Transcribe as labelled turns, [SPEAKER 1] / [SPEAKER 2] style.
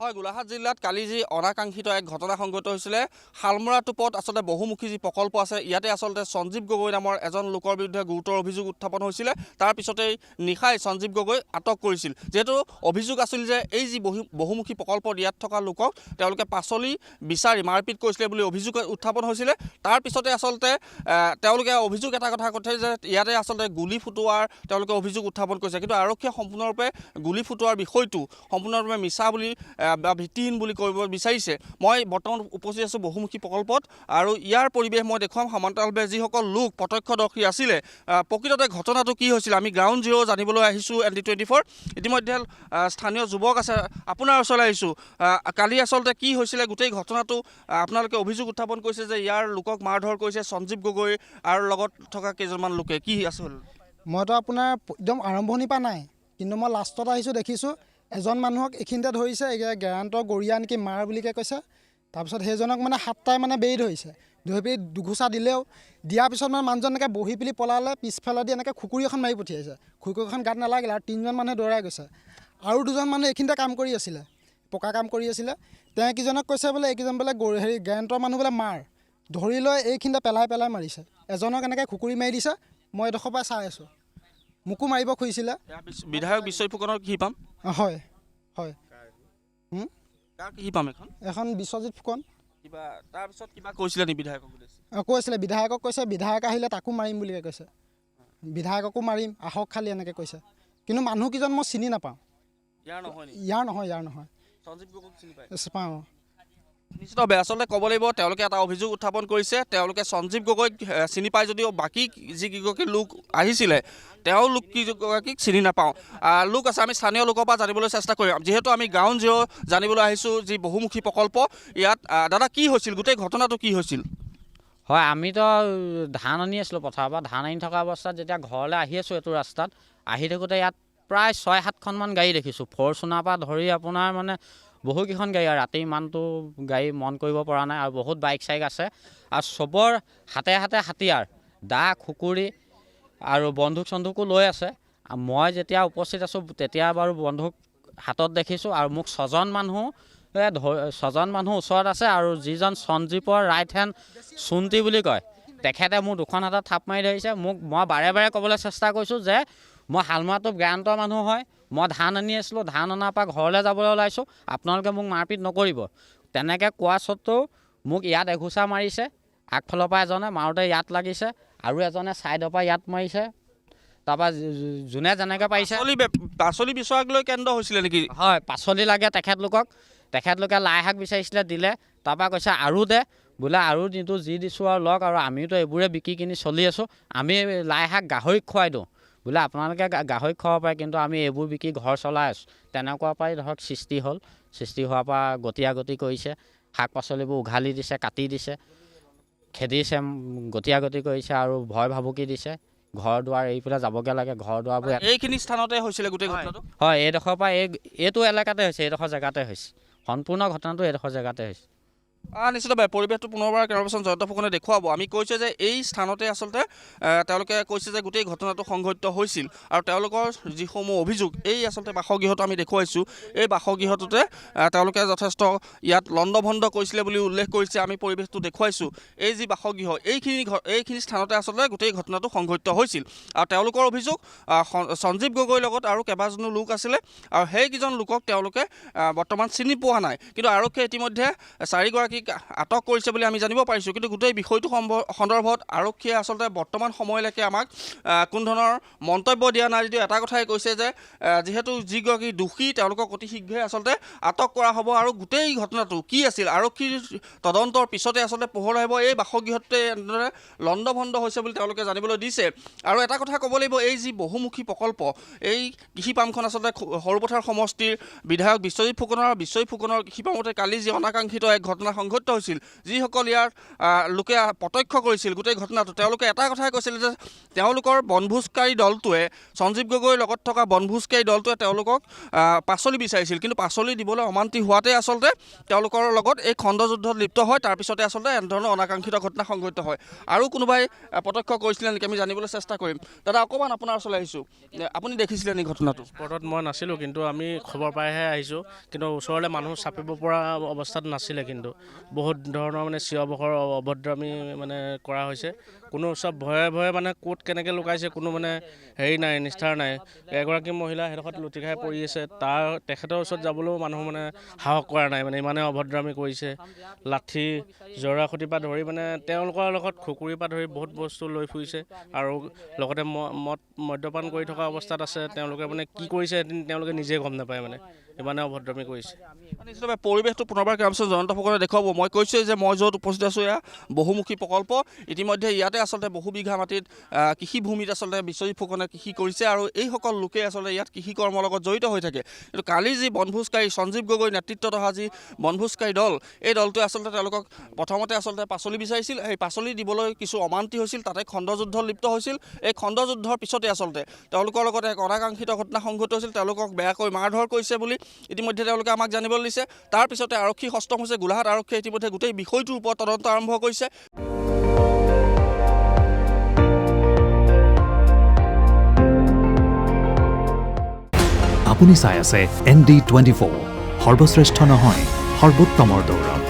[SPEAKER 1] হয়, গোলাঘাট জিলাত কালি যি অনাকাংক্ষিত এক ঘটনা সংঘটিত হৈছিলে। শালমৰা টোপত আচলতে বহুমুখী যি প্ৰকল্প আছে, ইয়াতে আচলতে সঞ্জীৱ গগৈ নামৰ এজন লোকৰ বিৰুদ্ধে গুৰুতৰ অভিযোগ উত্থাপন হৈছিলে। তাৰ পিছতেই নিশাই সঞ্জীৱ গগৈ আটক কৰিছিল। যেহেতু অভিযোগ আছিল যে এই যি বহুমুখী প্ৰকল্প দিয়াত থকা লোকক তেওঁলোকে পাচলি বিচাৰি মাৰপিট কৰিছিলে বুলি অভিযোগ উত্থাপন হৈছিলে। তাৰ পিছতে আচলতে তেওঁলোকে অভিযোগ এটা কথা কৈছে যে ইয়াতে আচলতে গুলি ফুটোৱাৰ তেওঁলোকে অভিযোগ উত্থাপন কৰিছে। কিন্তু আৰক্ষীয়ে সম্পূৰ্ণৰূপে গুলি ফুটোৱাৰ বিষয়টো সম্পূৰ্ণৰূপে মিছা বুলি বা ভিত্তিহীন বুলি কৰিব বিচাৰিছে। মই বৰ্তমান উপস্থিত আছোঁ বহুমুখী প্ৰকল্পত, আৰু ইয়াৰ পৰিৱেশ মই দেখুৱাম সমান্তৰালভাৱে যিসকল লোক প্ৰত্যক্ষদৰ্শী আছিলে প্ৰকৃততে ঘটনাটো কি হৈছিল আমি গ্ৰাউণ্ড জিৰ' জানিবলৈ আহিছোঁ। ND24 ইতিমধ্যে স্থানীয় যুৱক আছে, আপোনাৰ ওচৰলৈ আহিছোঁ। কালি আচলতে কি হৈছিলে গোটেই ঘটনাটো আপোনালোকে অভিযোগ উত্থাপন কৰিছে যে ইয়াৰ লোকক মাৰধৰ কৰিছে সঞ্জীৱ গগৈ আৰু লগত থকা কেইজনমান লোকে, কি আছিল?
[SPEAKER 2] মইতো আপোনাৰ একদম আৰম্ভণিৰ পৰা নাই, কিন্তু মই লাষ্টত আহিছোঁ দেখিছোঁ এজন মানুহক এইখিনিতে ধৰিছে, গেৰাণ্টৰ গৰিয়া নেকি মাৰ বুলিকৈ কৈছে। তাৰপিছত সেইজনক মানে হাতটাই মানে বেৰি ধৰিছে, ধৰি পিনি দুঘোচা দিলেও, দিয়াৰ পিছত মানে মানুহজন এনেকৈ বহি পিনি পলালে, পিছফালেদি এনেকৈ খুকুৰি এখন মাৰি পঠিয়াইছে। খুকুৰিখন গাত নালাগিলে আৰু 3জন মানুহে দৌৰাই গৈছে। আৰু 2জন মানুহ এইখিনিতে কাম কৰি আছিলে, পকা কাম কৰি আছিলে। তেওঁ কেইজনক কৈছে বোলে এইকেইজন বোলে গেৰাণ্টৰ মানুহ বোলে মাৰ, ধৰি লৈ এইখিনিতে পেলাই মাৰিছে। এজনক এনেকৈ খুকুৰি মাৰি দিছে, মই এডোখৰ পৰা চাই আছোঁ। মোকো মাৰিব খুজিছিলে।
[SPEAKER 1] বিধায়ক বিশ্বজিৎ ফুকনৰ কি পাম?
[SPEAKER 2] হয় হয়,
[SPEAKER 1] কি পাম
[SPEAKER 2] এখন বিশ্বজিৎ ফুকন।
[SPEAKER 1] কিবা তাৰপিছত কিবা কৈছিলে নেকি বিধায়কক?
[SPEAKER 2] কৈছিলে বিধায়কক, কৈছে বিধায়ক আহিলে তাকো মাৰিম বুলিকৈ কৈছে। বিধায়ককো মাৰিম আহক খালি এনেকৈ কৈছে। কিন্তু মানুহকেইজন মই চিনি নাপাওঁ। ইয়াৰ নহয়
[SPEAKER 1] সঞ্জীৱ গগৈক চিনি পায়?
[SPEAKER 2] পাওঁ।
[SPEAKER 1] নিশ্চিতভাৱে আচলতে ক'ব লাগিব তেওঁলোকে এটা অভিযোগ উত্থাপন কৰিছে। তেওঁলোকে সঞ্জীৱ গগৈক চিনি পায় যদিও বাকী যিকেইগৰাকী লোক আহিছিলে তেওঁলোক কেইগৰাকীক চিনি নাপাওঁ। লোক আছে, আমি স্থানীয় লোকৰ পৰা জানিবলৈ চেষ্টা কৰিম। যিহেতু আমি গ্ৰাউণ্ড জিৰ' জানিবলৈ আহিছোঁ যি বহুমুখী প্ৰকল্প ইয়াত। দাদা কি হৈছিল, গোটেই ঘটনাটো কি হৈছিল?
[SPEAKER 3] হয়, আমিতো ধান আনি আছিলোঁ পথাৰৰ পৰা। ধান আনি থকা অৱস্থাত যেতিয়া ঘৰলৈ আহি আছোঁ এইটো ৰাস্তাত, আহি থাকোঁতে ইয়াত প্ৰায় 6-7খনমান গাড়ী দেখিছোঁ। ফৰচুনাৰ পৰা ধৰি আপোনাৰ মানে বহুকেইখন গাড়ী, আৰু ৰাতি ইমানটো গাড়ী মন কৰিব পৰা নাই, আৰু বহুত বাইক চাইক আছে। আৰু চবৰ হাতে হাতিয়াৰ, দা খুকুৰি আৰু বন্দুক চন্দুকো লৈ আছে। মই যেতিয়া উপস্থিত আছোঁ তেতিয়া বাৰু বন্দুক হাতত দেখিছোঁ, আৰু মোক 6জন মানুহ ওচৰত আছে। আৰু যিজন সঞ্জীৱৰ ৰাইট হেণ্ড চুন্তি বুলি কয়, তেখেতে মোৰ 2খন হাতত থাপ মাৰি ধৰিছে। মই বাৰে ক'বলৈ চেষ্টা কৰিছোঁ যে মই শালমৰাটোপ গেৰাণ্টৰ মানুহ হয়, মই ধান আনি আছিলোঁ, ধান অনাৰ পৰা ঘৰলৈ যাবলৈ ওলাইছোঁ, আপোনালোকে মোক মাৰপিট নকৰিব। তেনেকৈ কোৱা স্বত্তেও মোক ইয়াত এঘোচা মাৰিছে। আগফালৰ পৰা এজনে মাৰোঁতে ইয়াত লাগিছে, আৰু এজনে ছাইডৰ পৰা ইয়াত মাৰিছে। তাৰপৰা যোনে যেনেকৈ পাৰিছে।
[SPEAKER 1] পাচলি বিচৰাক লৈ কেন্দ্ৰ হৈছিলে নেকি?
[SPEAKER 3] হয়, পাচলি লাগে তেখেতলোকে লাই শাক বিচাৰিছিলে, দিলে। তাৰপৰা কৈছে আৰু দে, বোলে আৰু নিদিওঁ, যি দিছোঁ আৰু লওক, আৰু আমিতো এইবোৰে বিকি কিনি চলি আছোঁ। আমি লাই শাক গাহৰিক খুৱাই দিওঁ, বোলে আপোনালোকে গাহৰিক খুৱাব পাৰে, কিন্তু আমি এইবোৰ বিকি ঘৰ চলাই আছোঁ। তেনেকুৱা পৰাই ধৰক সৃষ্টি হ'ল। সৃষ্টি হোৱাৰ পৰা গতি কৰিছে, শাক পাচলিবোৰ উঘালি দিছে, কাটি দিছে, খেদিছে, গতি কৰিছে, আৰু ভয় ভাবুকি দিছে। ঘৰ দুৱাৰ এৰি পেলাই যাবগৈ লাগে, ঘৰ দুৱাৰবোৰ
[SPEAKER 1] এইখিনি স্থানতে হৈছিলে গোটেই ঘটনাটো?
[SPEAKER 3] হয়, এইডোখৰ পৰা এইটো এলেকাতে হৈছে, এইডোখৰ জেগাতে হৈছে। সম্পূৰ্ণ ঘটনাটো এইডোখৰ জেগাতে হৈছে।
[SPEAKER 1] নিশ্চিতভাৱে পৰিৱেশটো পুনৰবাৰ কেমেৰাপাৰ্চন জয়ন্ত ফুকনে দেখুৱাব। আমি কৈছোঁ যে এই স্থানতে আচলতে তেওঁলোকে কৈছে যে গোটেই ঘটনাটো সংঘটিত হৈছিল, আৰু তেওঁলোকৰ যিসমূহ অভিযোগ এই আচলতে বাসগৃহটো আমি দেখুৱাইছোঁ। এই বাসগৃহটোতে তেওঁলোকে যথেষ্ট ইয়াত লণ্ডভণ্ড কৰিছিলে বুলি উল্লেখ কৰিছে। আমি পৰিৱেশটো দেখুৱাইছোঁ। এই যি বাসগৃহ এইখিনি স্থানতে আচলতে গোটেই ঘটনাটো সংঘটিত হৈছিল, আৰু তেওঁলোকৰ অভিযোগ সঞ্জীৱ গগৈৰ লগত আৰু কেইবাজনো লোক আছিলে, আৰু সেইকেইজন লোকক তেওঁলোকে বৰ্তমান চিনি পোৱা নাই। কিন্তু আৰক্ষীয়ে ইতিমধ্যে 4গৰাকীক আটক কৰিছে বুলি আমি জানিব পাৰিছোঁ। কিন্তু গোটেই বিষয়টো সন্দৰ্ভত আৰক্ষীয়ে আচলতে বৰ্তমান সময়লৈকে আমাক কোনো ধৰণৰ মন্তব্য দিয়া নাই, যদিও এটা কথাই কৈছে যে যিহেতু যিগৰাকী দোষী তেওঁলোকক অতি শীঘ্ৰে আচলতে আটক কৰা হ'ব, আৰু গোটেই ঘটনাটো কি আছিল আৰক্ষীৰ তদন্তৰ পিছতে আচলতে পোহৰ আহিব। এই বাসগৃহটোতে এনেদৰে লণ্ডভণ্ড হৈছে বুলি তেওঁলোকে জানিবলৈ দিছে। আৰু এটা কথা ক'ব লাগিব, এই যি বহুমুখী প্ৰকল্প, এই কৃষি পামখন আচলতে সৰুপথাৰ সমষ্টিৰ বিধায়ক বিশ্বজিৎ ফুকনৰ কৃষি পামতে কালি যি অনাকাংক্ষিত এক ঘটনা সংঘটিত হৈছিল যিসকল ইয়াৰ লোকে প্ৰত্যক্ষ কৰিছিল গোটেই ঘটনাটো তেওঁলোকে এটা কথাই কৈছিল যে তেওঁলোকৰ বনভোজকাৰী দলটোৱে সঞ্জীৱ গগৈৰ লগত থকা বনভোজকাৰী দলটোৱে তেওঁলোকক পাচলি বিচাৰিছিল কিন্তু পাচলি দিবলৈ অমান্তি হোৱাতে আচলতে তেওঁলোকৰ লগত এই খণ্ডযুদ্ধত লিপ্ত হয় তাৰপিছতে আচলতে এনেধৰণৰ অনাকাংক্ষিত ঘটনা সংঘটিত হয় আৰু কোনোবাই প্ৰত্যক্ষ কৰিছিলে নেকি আমি জানিবলৈ চেষ্টা কৰিম দাদা অকণমান আপোনাৰ ওচৰলৈ আহিছোঁ আপুনি দেখিছিলে নেকি ঘটনাটো
[SPEAKER 4] স্পটত মই নাছিলোঁ কিন্তু আমি খবৰ পাইহে আহিছোঁ কিন্তু ওচৰলৈ মানুহ চাপিব পৰা অৱস্থাত নাছিলে কিন্তু বহুত ধৰণৰ মানে চিঞৰ বাখৰ অভদ্ৰামী মানে কৰা হৈছে কোনো চব ভয়ে ভয়ে মানে ক'ত কেনেকৈ লুকাইছে কোনো মানে হেৰি নাই নিষ্ঠাৰ নাই এগৰাকী মহিলা সেইডোখৰত লুটি খাই পৰি আছে তেখেতৰ ওচৰত যাবলৈও মানুহ মানে সাহস কৰা নাই মানে ইমানে অভদ্ৰামী কৰিছে লাঠি জৰা খুঁটিৰ পৰা ধৰি মানে তেওঁলোকৰ লগত খুকুৰীৰ পৰা ধৰি বহুত বস্তু লৈ ফুৰিছে আৰু লগতে মদ্যপান কৰি থকা অৱস্থাত আছে তেওঁলোকে মানে কি কৰিছে তেওঁলোকে নিজে গম নাপায় মানে ইমানে অভদ্ৰামী কৰিছে
[SPEAKER 1] নিশ্চিতভাৱে পৰিৱেশটো পুনৰবাৰ কেম্পাছত জয়ন্ত ফুকনে দেখুৱাব মই কৈছোঁ যে মই য'ত উপস্থিত আছোঁ এয়া বহুমুখী প্ৰকল্প ইতিমধ্যে ইয়াতে আচলতে বহু বিঘা মাটিত কৃষিভূমিত আচলতে বিশ্বজিৎ ফুকনে কৃষি কৰিছে আৰু এইসকল লোকে আচলতে ইয়াত কৃষি কৰ্মৰ লগত জড়িত হৈ থাকে কিন্তু কালি যি বনভোজকাৰী সঞ্জীৱ গগৈ নেতৃত্বত অহা যি বনভোজকাৰী দল এই দলটোৱে আচলতে তেওঁলোকক প্ৰথমতে আচলতে পাচলি বিচাৰিছিল এই পাচলি দিবলৈ কিছু অমান্তি হৈছিল তাতে খণ্ডযুদ্ধ লিপ্ত হৈছিল এই খণ্ডযুদ্ধৰ পিছতে আচলতে তেওঁলোকৰ লগতে এক অনাকাংক্ষিত ঘটনা সংঘটিত হৈছিল তেওঁলোকক বেয়াকৈ মাৰধৰ কৰিছে বুলি ইতিমধ্যে তেওঁলোকে আমাক জানিবলৈ দিছে তাৰপিছতে আৰক্ষী হস্তম হৈছে গোলাঘাট আৰক্ষীয়ে ইতিমধ্যে গোটেই বিষয়টোৰ ওপৰত তদন্ত আৰম্ভ কৰিছে
[SPEAKER 5] আপুনি চাই আছে ND24 সৰ্বশ্ৰেষ্ঠ নহয় সৰ্বোত্তমৰ দৌৰত